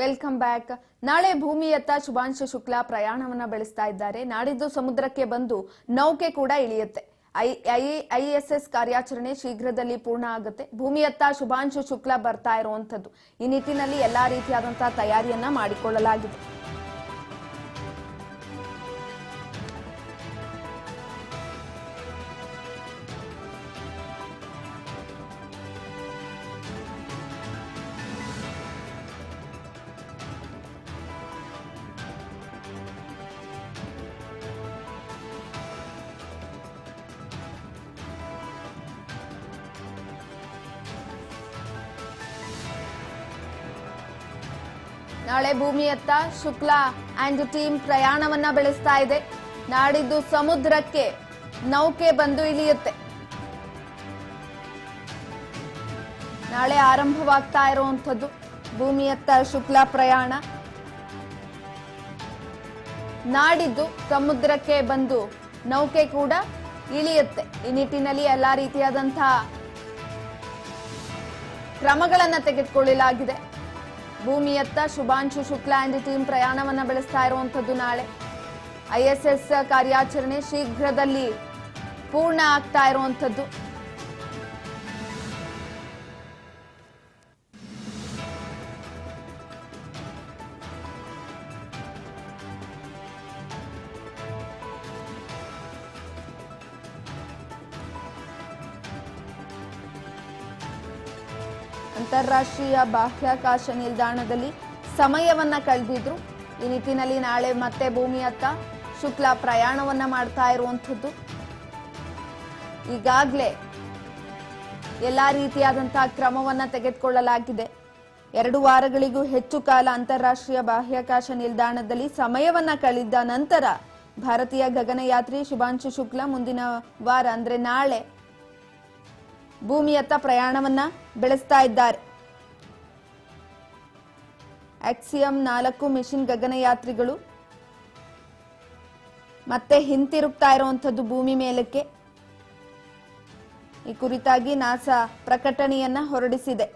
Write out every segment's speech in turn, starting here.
Welcome back. ನಾಳೆ ಭೂಮಿಯತ್ತ ಶುಭಾಂಶು ಶುಕ್ಲಾ ಪ್ರಯಾಣವನ್ನ ಬೆಳೆಸ್ತಾ ಇದ್ದಾರೆ. ನಾಡಿದ್ದು ಸಮುದ್ರಕ್ಕೆ ಬಂದು ನೌಕೆ ಕೂಡ ಇಳಿಯುತ್ತೆ. ಐಎಸ್ಎಸ್ ಕಾರ್ಯಾಚರಣೆ ಶೀಘ್ರದಲ್ಲಿ ಪೂರ್ಣ ಆಗುತ್ತೆ. ಭೂಮಿಯತ್ತ ಶುಭಾಂಶು ಶುಕ್ಲಾ ಬರ್ತಾ ಇರುವಂತದ್ದು. ಈ ನಿಟ್ಟಿನಲ್ಲಿ ಎಲ್ಲಾ ರೀತಿಯಾದಂತಹ ತಯಾರಿಯನ್ನ ಮಾಡಿಕೊಳ್ಳಲಾಗಿದೆ. ನಾಳೆ ಭೂಮಿಯತ್ತ ಶುಕ್ಲಾ ಅಂಡ್ ಟೀಮ್ ಪ್ರಯಾಣವನ್ನ ಬೆಳೆಸ್ತಾ ಇದೆ. ನಾಡಿದ್ದು ಸಮುದ್ರಕ್ಕೆ ನೌಕೆ ಬಂದು ಇಳಿಯುತ್ತೆ. ನಾಳೆ ಆರಂಭವಾಗ್ತಾ ಇರುವಂತದ್ದು ಭೂಮಿಯತ್ತ ಶುಕ್ಲಾ ಪ್ರಯಾಣ. ನಾಡಿದ್ದು ಸಮುದ್ರಕ್ಕೆ ಬಂದು ನೌಕೆ ಕೂಡ ಇಳಿಯುತ್ತೆ. ಈ ನಿಟ್ಟಿನಲ್ಲಿ ಎಲ್ಲಾ ರೀತಿಯಾದಂತಹ ಕ್ರಮಗಳನ್ನ ತೆಗೆದುಕೊಳ್ಳಲಾಗಿದೆ. ಭೂಮಿಯತ್ತ ಶುಭಾಂಶು ಶುಕ್ಲಾ ಅಂಡ್ ಟೀಮ್ ಪ್ರಯಾಣವನ್ನ ಬೆಳೆಸ್ತಾ ಇರುವಂತದ್ದು. ನಾಳೆ ಐಎಸ್ಎಸ್ ಕಾರ್ಯಾಚರಣೆ ಶೀಘ್ರದಲ್ಲಿ ಪೂರ್ಣ ಆಗ್ತಾ ಇರುವಂತದ್ದು. ಅಂತಾರಾಷ್ಟ್ರೀಯ ಬಾಹ್ಯಾಕಾಶ ನಿಲ್ದಾಣದಲ್ಲಿ ಸಮಯವನ್ನ ಕಳೆದಿದ್ರು. ಈ ನಿಟ್ಟಿನಲ್ಲಿ ನಾಳೆ ಮತ್ತೆ ಭೂಮಿಯತ್ತ ಶುಕ್ಲಾ ಪ್ರಯಾಣವನ್ನ ಮಾಡ್ತಾ ಇರುವಂಥದ್ದು. ಈಗಾಗಲೇ ಎಲ್ಲಾ ರೀತಿಯಾದಂತಹ ಕ್ರಮವನ್ನ ತೆಗೆದುಕೊಳ್ಳಲಾಗಿದೆ. 2 ವಾರಗಳಿಗೂ ಹೆಚ್ಚು ಕಾಲ ಅಂತಾರಾಷ್ಟ್ರೀಯ ಬಾಹ್ಯಾಕಾಶ ನಿಲ್ದಾಣದಲ್ಲಿ ಸಮಯವನ್ನ ಕಳೆದ ನಂತರ ಭಾರತೀಯ ಗಗನಯಾತ್ರಿ ಶುಭಾಂಶು ಶುಕ್ಲಾ ಮುಂದಿನ ವಾರ ಅಂದ್ರೆ ನಾಳೆ ಭೂಮಿಯತ್ತ ಪ್ರಯಾಣವನ್ನ ಬೆಳೆಸ್ತಾ ಇದ್ದಾರೆ. ಆಕ್ಸಿಯಂ 4 ಮಿಷನ್ ಗಗನಯಾತ್ರಿಗಳು ಮತ್ತೆ ಹಿಂತಿರುಗ್ತಾ ಇರುವಂತದ್ದು ಭೂಮಿ ಮೇಲಕ್ಕೆ. ಈ ಕುರಿತಾಗಿ ನಾಸಾ ಪ್ರಕಟಣೆಯನ್ನ ಹೊರಡಿಸಿದೆ.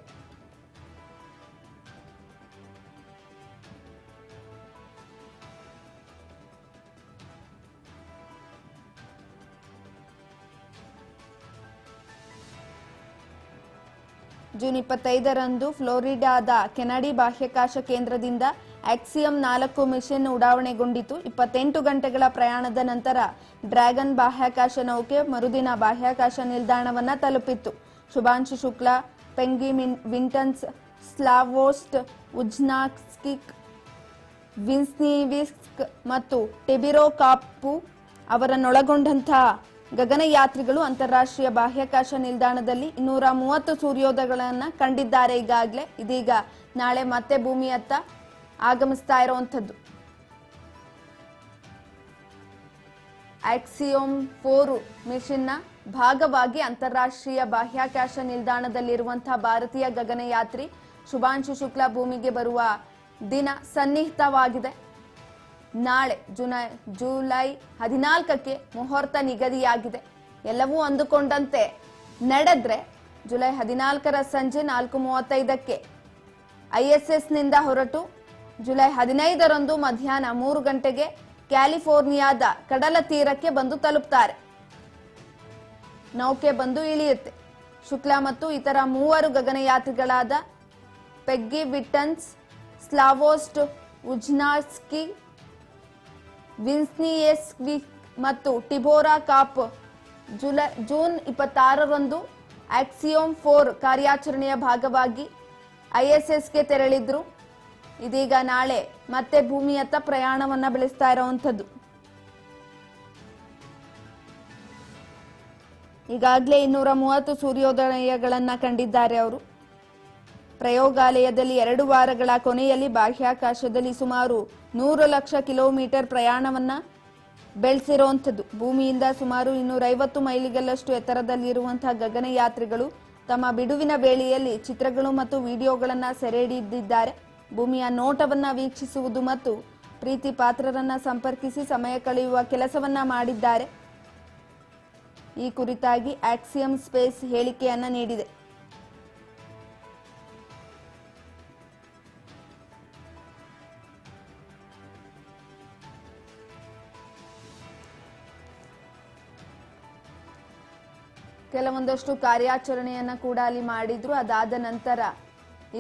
ಜೂನ್ 25ರಂದು ಫ್ಲೋರಿಡಾದ ಕೆನಡಿ ಬಾಹ್ಯಾಕಾಶ ಕೇಂದ್ರದಿಂದ ಆಕ್ಸಿಯಂ 4 ಮಿಷನ್ ಉಡಾವಣೆಗೊಂಡಿತು. 28 ಗಂಟೆಗಳ ಪ್ರಯಾಣದ ನಂತರ ಡ್ರ್ಯಾಗನ್ ಬಾಹ್ಯಾಕಾಶ ನೌಕೆ ಮರುದಿನ ಬಾಹ್ಯಾಕಾಶ ನಿಲ್ದಾಣವನ್ನ ತಲುಪಿತ್ತು. ಶುಭಾಂಶು ಶುಕ್ಲಾ, ಪೆಂಗಿ ವಿಂಟನ್ಸ್, ಸ್ಲಾವೋಸ್ಟ್ ಉಜ್ನಾಸ್ಕಿಕ್, ವಿನ್ಸ್ನಿವಿಸ್ಕ್ ಮತ್ತು ಟೆಬಿರೋ ಕಾಪು ಅವರನ್ನೊಳಗೊಂಡಂತಹ ಗಗನಯಾತ್ರಿಗಳು ಅಂತಾರಾಷ್ಟ್ರೀಯ ಬಾಹ್ಯಾಕಾಶ ನಿಲ್ದಾಣದಲ್ಲಿ 230 ಸೂರ್ಯೋದಯಗಳನ್ನ ಕಂಡಿದ್ದಾರೆ. ಈಗಾಗಲೇ ಇದೀಗ ನಾಳೆ ಮತ್ತೆ ಭೂಮಿಯತ್ತ ಆಗಮಿಸ್ತಾ ಇರುವಂತದ್ದು. ಆಕ್ಸಿಯೋಮ್ 4 ಮಿಷನ್ನ ಭಾಗವಾಗಿ ಅಂತಾರಾಷ್ಟ್ರೀಯ ಬಾಹ್ಯಾಕಾಶ ನಿಲ್ದಾಣದಲ್ಲಿರುವಂತಹ ಭಾರತೀಯ ಗಗನಯಾತ್ರಿ ಶುಭಾಂಶು ಶುಕ್ಲಾ ಭೂಮಿಗೆ ಬರುವ ದಿನ ಸನ್ನಿಹಿತವಾಗಿದೆ. ನಾಳೆ ಜುಲೈ 14ಕ್ಕೆ ಮುಹೂರ್ತ ನಿಗದಿಯಾಗಿದೆ. ಎಲ್ಲವೂ ಅಂದುಕೊಂಡಂತೆ ನಡೆದ್ರೆ ಜುಲೈ 14ರ ಸಂಜೆ 4:35ಕ್ಕೆ ಐಎಸ್ಎಸ್ ನಿಂದ ಹೊರಟು ಜುಲೈ 15ರಂದು ಮಧ್ಯಾಹ್ನ 3 ಗಂಟೆಗೆ ಕ್ಯಾಲಿಫೋರ್ನಿಯಾದ ಕಡಲ ತೀರಕ್ಕೆ ಬಂದು ತಲುಪ್ತಾರೆ. ನೌಕೆ ಬಂದು ಇಳಿಯುತ್ತೆ. ಶುಕ್ಲಾ ಮತ್ತು ಇತರ 3 ಗಗನಯಾತ್ರಿಗಳಾದ ಪೆಗ್ಗಿ ವಿಟ್ಟನ್ಸ್, ಸ್ಲಾವೋಸ್ಟ್ ಉಜ್ನಾಸ್ಕಿ, ವಿನ್ಸ್ನಿಯೆಸ್ಕ್ವಿಕ್ ಮತ್ತು ಟಿಬೋರಾ ಕಾಪ್ ಜೂನ್ 26ರಂದು ಆಕ್ಸಿಯೋಮ್ 4 ಕಾರ್ಯಾಚರಣೆಯ ಭಾಗವಾಗಿ ಐಎಸ್ಎಸ್ಗೆ ತೆರಳಿದ್ರು. ಇದೀಗ ನಾಳೆ ಮತ್ತೆ ಭೂಮಿಯತ್ತ ಪ್ರಯಾಣವನ್ನ ಬೆಳೆಸ್ತಾ ಇರುವಂತದ್ದು. ಈಗಾಗಲೇ 230 ಸೂರ್ಯೋದಯಗಳನ್ನ ಕಂಡಿದ್ದಾರೆ ಅವರು. ಪ್ರಯೋಗಾಲಯದಲ್ಲಿ 2 ವಾರಗಳ ಕೊನೆಯಲ್ಲಿ ಬಾಹ್ಯಾಕಾಶದಲ್ಲಿ ಸುಮಾರು 100 ಲಕ್ಷ ಕಿಲೋಮೀಟರ್ ಪ್ರಯಾಣವನ್ನ ಬೆಳೆಸಿರುವಂಥದ್ದು. ಭೂಮಿಯಿಂದ ಸುಮಾರು 250 ಮೈಲಿಗಳಷ್ಟು ಎತ್ತರದಲ್ಲಿರುವಂತಹ ಗಗನಯಾತ್ರಿಗಳು ತಮ್ಮ ಬಿಡುವಿನ ವೇಳೆಯಲ್ಲಿ ಚಿತ್ರಗಳು ಮತ್ತು ವಿಡಿಯೋಗಳನ್ನ ಸೆರೆ ಹಿಡಿದಿದ್ದಾರೆ. ಭೂಮಿಯ ನೋಟವನ್ನ ವೀಕ್ಷಿಸುವುದು ಮತ್ತು ಪ್ರೀತಿ ಪಾತ್ರರನ್ನ ಸಂಪರ್ಕಿಸಿ ಸಮಯ ಕಳೆಯುವ ಕೆಲಸವನ್ನ ಮಾಡಿದ್ದಾರೆ. ಈ ಕುರಿತಾಗಿ ಆಕ್ಸಿಯಂ ಸ್ಪೇಸ್ ಹೇಳಿಕೆಯನ್ನ ನೀಡಿದೆ. ಕೆಲವೊಂದಷ್ಟು ಕಾರ್ಯಾಚರಣೆಯನ್ನ ಕೂಡ ಅಲ್ಲಿ ಮಾಡಿದ್ರು. ಅದಾದ ನಂತರ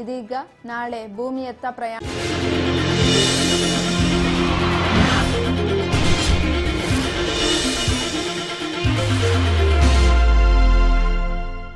ಇದೀಗ ನಾಳೆ ಭೂಮಿಯತ್ತ ಪ್ರಯಾಣ